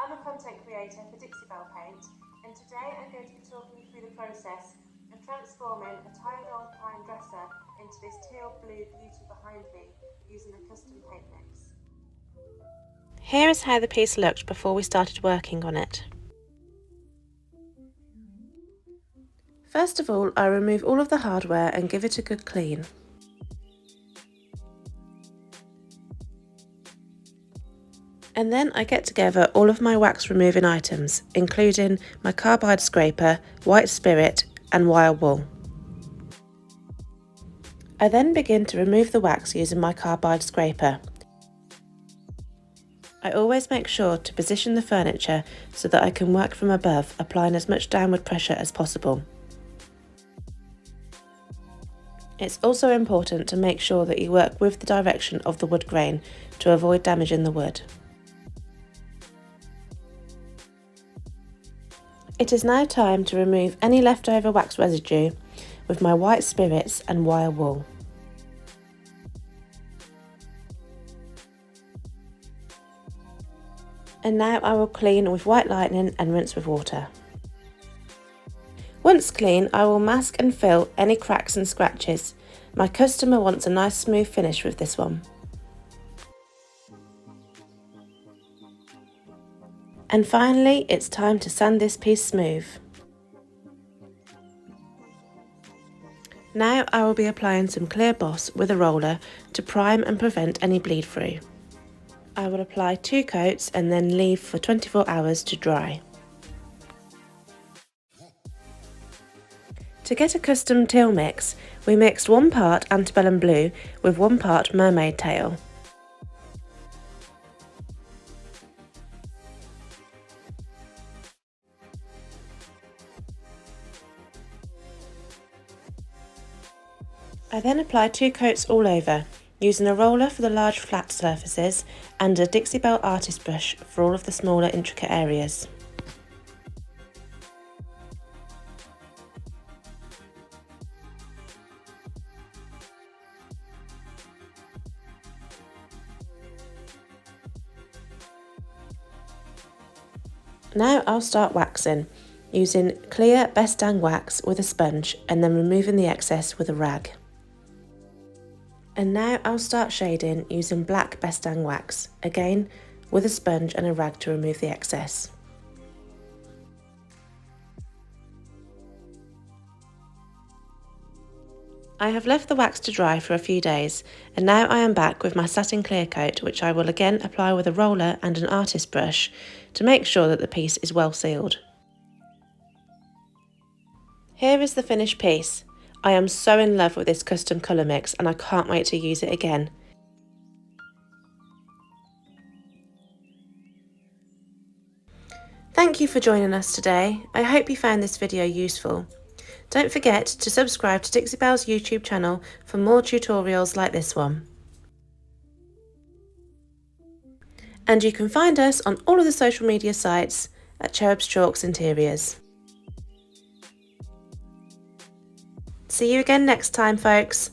I'm a content creator for Dixie Belle Paint, and today I'm going to be talking you through the process of transforming a tired old pine dresser into this teal blue beauty behind me using a custom paint mix. Here is how the piece looked before we started working on it. First of all, I remove all of the hardware and give it a good clean. And then I get together all of my wax removing items, including my carbide scraper, white spirit and wire wool. I then begin to remove the wax using my carbide scraper. I always make sure to position the furniture so that I can work from above, applying as much downward pressure as possible. It's also important to make sure that you work with the direction of the wood grain to avoid damaging the wood. It is now time to remove any leftover wax residue with my white spirits and wire wool. And now I will clean with white lightning and rinse with water. Once clean, I will mask and fill any cracks and scratches. My customer wants a nice smooth finish with this one. And finally, it's time to sand this piece smooth. Now I will be applying some clear Boss with a roller to prime and prevent any bleed through. I will apply 2 coats and then leave for 24 hours to dry. To get a custom teal mix, we mixed 1 part antebellum blue with 1 part mermaid tail. I then apply 2 coats all over, using a roller for the large flat surfaces and a Dixie Belle artist brush for all of the smaller intricate areas. Now I'll start waxing, using clear Best Dang wax with a sponge and then removing the excess with a rag. And now I'll start shading using black Best Dang wax, again with a sponge and a rag to remove the excess. I have left the wax to dry for a few days, and now I am back with my satin clear coat, which I will again apply with a roller and an artist brush to make sure that the piece is well sealed. Here is the finished piece. I am so in love with this custom colour mix and I can't wait to use it again. Thank you for joining us today. I hope you found this video useful. Don't forget to subscribe to Dixie Belle's YouTube channel for more tutorials like this one. And you can find us on all of the social media sites at Cherubs Chalk Interiors. See you again next time, folks.